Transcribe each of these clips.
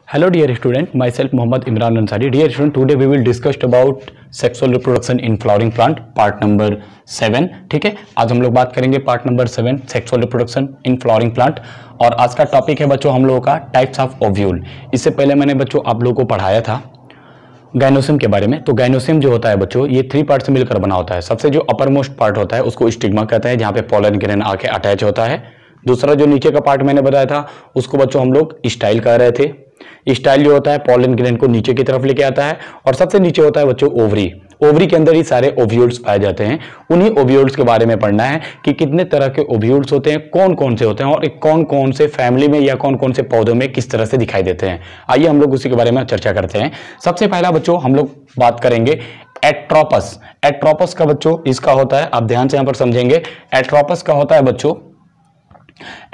Hello dear student, myself Mohammad Imran Ansari. Dear student, today we will discuss about sexual reproduction in flowering plant, part number 7. ठीक है, आज हम लोग बात करेंगे part number 7 sexual reproduction in flowering plant. और आज का टॉपिक है बच्चों हम लोगों का टाइप्स ऑफ ओव्यूल। इससे पहले मैंने बच्चों आप लोगों को पढ़ाया था गाइनोसिम के बारे में। तो गाइनोसिम जो होता है बच्चों ये 3 पार्ट से मिलकर बना होता है। सबसे जो अपर मोस्ट पार्ट होता है उसको स्टिग्मा कहते हैं, जहाँ पे पोलन ग्रेन आके अटैच होता है। दूसरा जो नीचे का पार्ट मैंने बताया था उसको बच्चों हम लोग स्टाइल कह रहे थे। स्टाइल जो होता है पोलन ग्रेन को नीचे की तरफ लेके आता है। और सबसे नीचे होता है बच्चों ओवरी। ओवरी के अंदर ही सारे ओव्यूल्स पाए जाते हैं। उन्हीं ओव्यूल्स के बारे में पढ़ना है कि कितने तरह के ओव्यूल्स होते हैं, कौन कौन से होते हैं और कौन कौन से फैमिली में या कौन कौन से पौधों में किस तरह से दिखाई देते हैं। आइए हम लोग उसी के बारे में चर्चा करते हैं। सबसे पहला बच्चों हम लोग बात करेंगे एट्रोपस। एट्रोपस का बच्चों इसका होता है, आप ध्यान से यहां पर समझेंगे। एट्रोपस का होता है बच्चों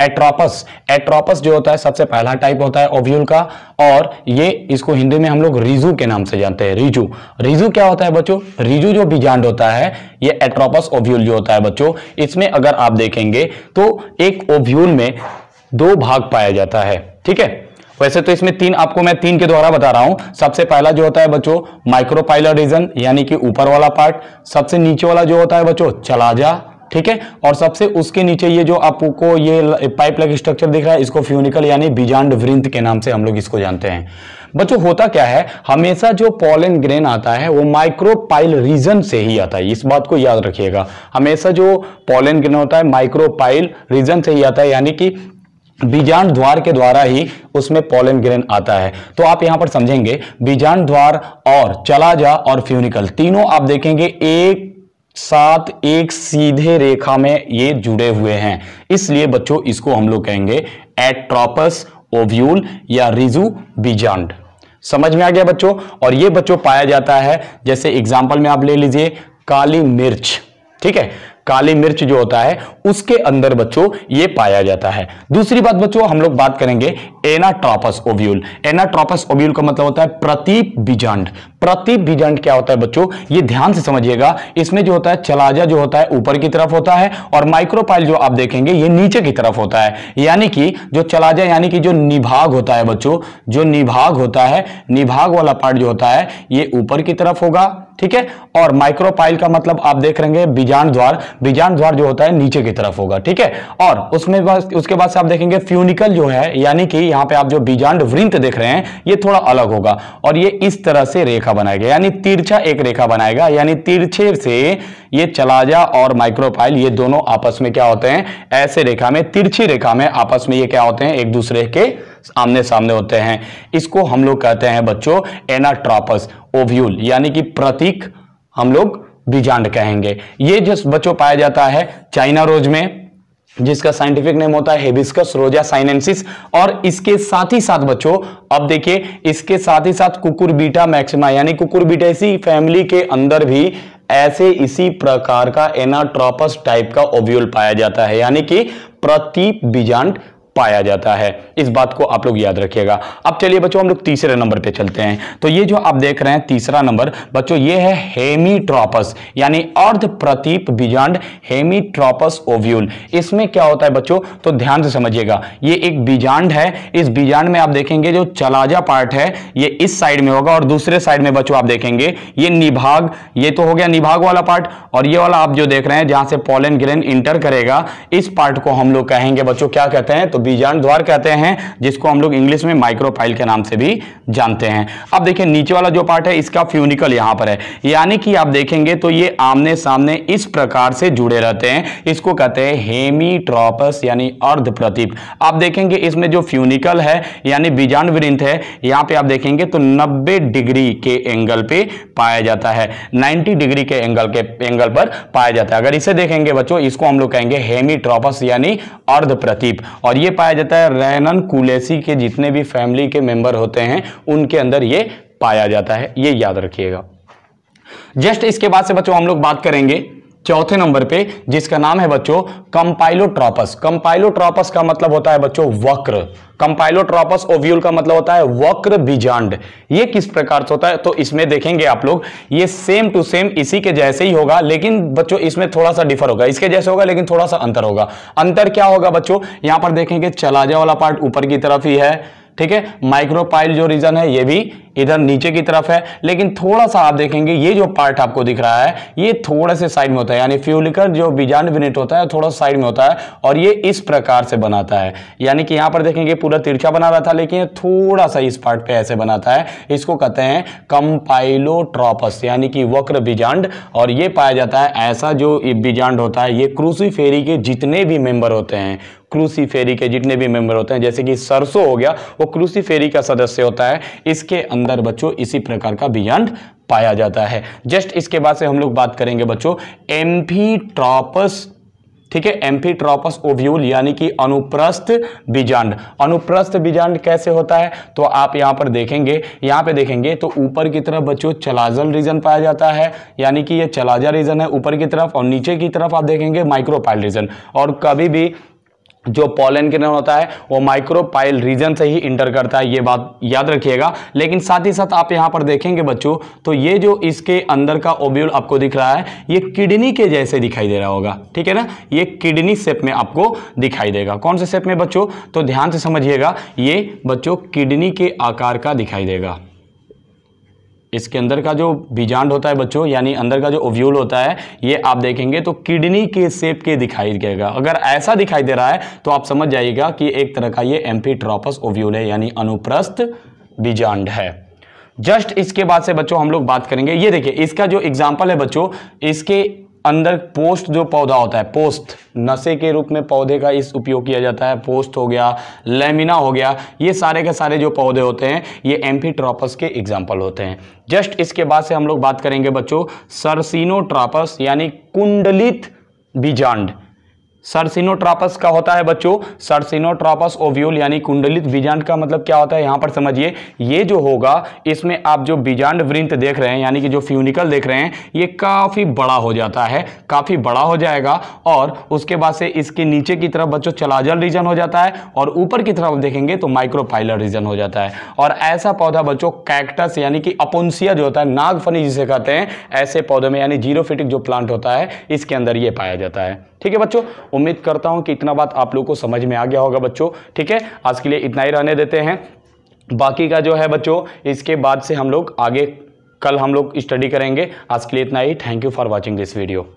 एट्रोपस जो होता है सबसे पहला टाइप होता है ओव्यूल का। और ये इसको हिंदी में हम लोग रीजू के नाम से जानते हैं। रीजू क्या होता है बच्चों? रीजू जो बीजांड होता है ये एट्रोपस ओव्यूल जो होता है बच्चों, इसमें अगर आप देखेंगे तो एक ओव्यूल में 2 भाग पाया जाता है। ठीक है, वैसे तो इसमें 3 आपको मैं 3 के द्वारा बता रहा हूं। सबसे पहला जो होता है बच्चों माइक्रोपाइलर रीजन यानी कि ऊपर वाला पार्ट। सबसे नीचे वाला जो होता है बच्चों चलाजा। ठीक है, और सबसे उसके नीचे ये जो आपको ये पाइप लाइक स्ट्रक्चर दिख रहा है इसको फ्यूनिकल यानी बीजांड वृंत के नाम से हम लोग इसको जानते हैं। बच्चों होता क्या है, हमेशा जो पोलन ग्रेन आता है वो माइक्रोपाइल रीजन से ही आता है। इस बात को याद रखिएगा, हमेशा जो पोलन ग्रेन होता है माइक्रोपाइल रीजन से ही आता है, यानी कि बीजांड द्वार के द्वारा ही उसमें पोलन ग्रेन आता है। तो आप यहां पर समझेंगे बीजांड द्वार और चलाजा और फ्यूनिकल तीनों आप देखेंगे एक साथ एक सीधे रेखा में ये जुड़े हुए हैं, इसलिए बच्चों इसको हम लोग कहेंगे एट्रोपस ओव्यूल या रीजू बीजांड। समझ में आ गया बच्चों? और ये बच्चों पाया जाता है, जैसे एग्जांपल में आप ले लीजिए काली मिर्च। ठीक है, काली मिर्च जो होता है उसके अंदर बच्चों ये पाया जाता है। दूसरी बात बच्चों हम लोग बात करेंगे एनाट्रोपस ओव्यूल। एनाट्रोपस ओव्यूल का मतलब होता है प्रतीप बीजांड। प्रतीप बीजांड क्या होता है बच्चों, ये ध्यान से समझिएगा। इसमें जो होता है चलाजा जो होता है ऊपर की तरफ होता है और माइक्रोपाइल जो आप देखेंगे ये नीचे की तरफ होता है। यानी कि जो चलाजा यानी कि जो निभाग होता है बच्चों, जो निभाग होता है, निभाग वाला पार्ट जो होता है ये ऊपर की तरफ होगा। ठीक है, और माइक्रोपाइल का मतलब आप देख रहे हैं बीजांड द्वार। बीजांड द्वार जो होता है नीचे की तरफ होगा। ठीक है, और उसके बाद से आप देखेंगे फ्यूनिकल जो है, यानी कि यहां पे आप जो बीजांड वृंत देख रहे हैं ये थोड़ा अलग होगा और ये इस तरह से रेखा बनाएगा, यानी तिरछा एक रेखा बनाएगा। यानी तिरछे से ये चलाजा और माइक्रोपाइल ये दोनों आपस में क्या होते हैं, ऐसे रेखा में तिरछी रेखा में आपस में ये क्या होते हैं, एक दूसरे के आमने सामने होते हैं। इसको हम लोग कहते हैं बच्चों एनाट्रोपस ओव्यूल यानी कि प्रतीक हम लोग बीजांड कहेंगे। ये जो बच्चों पाया जाता है चाइना रोज में, जिसका साइंटिफिक नेम होता है हिबिस्कस रोजा साइनेंसिस। और इसके साथ ही साथ बच्चों अब देखिए इसके साथ ही साथ कुकुरबिटा मैक्सिमा यानी कुकुरबिटेसी फैमिली के अंदर भी ऐसे इसी प्रकार का एनाट्रोपस टाइप का ओव्यूल पाया जाता है, यानी कि प्रतीप बीजांड पाया जाता है। इस बात को आप लोग याद रखिएगा। अब चलिए बच्चों हम लोग तीसरे नंबर पे चलते हैं। तो ये जो आप देख रहे हैं तीसरा नंबर बच्चों ये है हेमीट्रोपस यानी अर्ध प्रतीप बीजांड हेमीट्रोपस ओव्यूल। इसमें क्या होता है बच्चों, तो ध्यान से समझिएगा। ये एक बीजांड है। इस बीजांड में आप देखेंगे जो चलाजा पार्ट है ये इस साइड में होगा और दूसरे साइड में बच्चों आप देखेंगे ये निभाग, ये तो हो गया निभाग वाला पार्ट। और ये वाला आप जो देख रहे हैं जहां से पोलन ग्रेन इंटर करेगा इस पार्ट को हम लोग कहेंगे बच्चों क्या कहते हैं, तो बीजांड द्वार कहते हैं, जिसको हम लोग इंग्लिश में माइक्रोपाइल के नाम से भी जानते हैं। अब देखिए नीचे वाला जो पार्ट है इसका फ्यूनिकल यहां पर है, यानी कि आप देखेंगे तो ये आमने सामने इस प्रकार से जुड़े रहते हैं। इसको कहते हैं हेमीट्रोपस यानी अर्ध प्रतीप। आप देखेंगे इसमें जो फ्यूनिकल है यानी बीजांड वृंत है, यहां पे आप देखेंगे तो 90 डिग्री के एंगल पे पाया जाता है, 90 डिग्री के एंगल पर पाया जाता है। अगर इसे देखेंगे बच्चों इसको हम लोग कहेंगे हेमीट्रोपस यानी अर्ध प्रतीप। और ये पाया जाता है रैनन कुलेसी के जितने भी फैमिली के मेंबर होते हैं उनके अंदर ये पाया जाता है, ये याद रखिएगा। जस्ट इसके बाद से बच्चों हम लोग बात करेंगे चौथे नंबर पे, जिसका नाम है बच्चों कंपाइलोट्रोपस। कंपाइलोट्रोपस का मतलब होता है बच्चों वक्र। कंपाइलोट्रोपस ओव्यूल का मतलब होता है वक्र बीजांड। ये किस प्रकार से होता है, तो इसमें देखेंगे आप लोग ये सेम टू सेम इसी के जैसे ही होगा, लेकिन बच्चों इसमें थोड़ा सा डिफर होगा। इसके जैसे होगा लेकिन थोड़ा सा अंतर होगा। अंतर क्या होगा बच्चों, यहां पर देखेंगे चलाजा वाला पार्ट ऊपर की तरफ ही है, ठीक है। माइक्रोपाइल जो रीजन है ये भी इधर नीचे की तरफ है, लेकिन थोड़ा सा आप देखेंगे ये जो पार्ट आपको दिख रहा है ये थोड़ा से साइड में होता है, यानी फ्यूलिकर जो बीजांड यूनिट होता है थोड़ा साइड में होता है और ये इस प्रकार से बनाता है। यानी कि यहां पर देखेंगे पूरा तिरछा बना रहा था, लेकिन थोड़ा सा इस पार्ट पे ऐसे बनाता है। इसको कहते हैं कंपाइलोट्रोपस यानी कि वक्र बीजांड। और ये पाया जाता है ऐसा जो बीजांड होता है ये क्रूसीफेरी के जितने भी मेंबर होते हैं, क्रूसीफेरी के जितने भी मेंबर होते हैं, जैसे कि सरसों हो गया वो क्रूसीफेरी का सदस्य होता है, इसके अंदर बच्चों इसी प्रकार का बीजांड पाया जाता है। जस्ट इसके बाद से हम लोग बात करेंगे बच्चों एम्फीट्रॉपस, ठीक है। एम्फीट्रॉपस ओव्यूल यानी कि अनुप्रस्थ बीजांड। अनुप्रस्थ बीजांड कैसे होता है तो आप यहां पर देखेंगे, यहां पे देखेंगे तो ऊपर की तरफ बच्चों चलाजल रीजन पाया जाता है, यानी कि ये चलाजा रीजन है ऊपर की तरफ, और नीचे की तरफ आप देखेंगे माइक्रोपाइल रीजन। और कभी भी जो पॉलन किरण होता है वो माइक्रोपाइल रीजन से ही इंटर करता है, ये बात याद रखिएगा। लेकिन साथ ही साथ आप यहां पर देखेंगे बच्चों तो ये जो इसके अंदर का ओव्यूल आपको दिख रहा है ये किडनी के जैसे दिखाई दे रहा होगा, ठीक है ना। ये किडनी शेप में आपको दिखाई देगा। कौन से शेप में बच्चों, तो ध्यान से समझिएगा, ये बच्चों किडनी के आकार का दिखाई देगा। इसके अंदर का जो बीजांड होता है बच्चों, यानी अंदर का जो ओव्यूल होता है ये आप देखेंगे तो किडनी के शेप के दिखाई देगा। अगर ऐसा दिखाई दे रहा है तो आप समझ जाइएगा कि एक तरह का ये एम्फीट्रॉपस ओव्यूल है, यानी अनुप्रस्थ बीजांड है। जस्ट इसके बाद से बच्चों हम लोग बात करेंगे, ये देखिए इसका जो एग्जाम्पल है बच्चों, इसके अंदर पोस्ट जो पौधा होता है, पोस्ट नशे के रूप में पौधे का इस उपयोग किया जाता है। पोस्ट हो गया, लेमिना हो गया, ये सारे के सारे जो पौधे होते हैं ये एम्फीट्रॉपस के एग्जाम्पल होते हैं। जस्ट इसके बाद से हम लोग बात करेंगे बच्चों सर्सिनोट्रॉपस यानी कुंडलित बीजांड। सर्सिनोट्रॉपस का होता है बच्चों, सर्सिनोट्रॉपस ओव्यूल यानी कुंडलित बीजांड का मतलब क्या होता है यहां पर समझिए। ये जो होगा इसमें आप जो बीजांड वृंत देख रहे हैं यानी कि जो फ्यूनिकल देख रहे हैं ये काफी बड़ा हो जाता है, काफी बड़ा हो जाएगा। और उसके बाद से इसके नीचे की तरफ बच्चों चलाजल रीजन हो जाता है और ऊपर की तरफ देखेंगे तो माइक्रोपाइलर रीजन हो जाता है। और ऐसा पौधा बच्चों कैक्टस यानी कि अपोन्सिया जो होता है, नागफनी जिसे कहते हैं, ऐसे पौधे में यानी जीरोफिटिक जो प्लांट होता है इसके अंदर ये पाया जाता है। ठीक है बच्चों, उम्मीद करता हूं कि इतना बात आप लोगों को समझ में आ गया होगा बच्चों। ठीक है, आज के लिए इतना ही रहने देते हैं। बाकी का जो है बच्चों इसके बाद से हम लोग आगे कल हम लोग स्टडी करेंगे। आज के लिए इतना ही। Thank you for watching this video.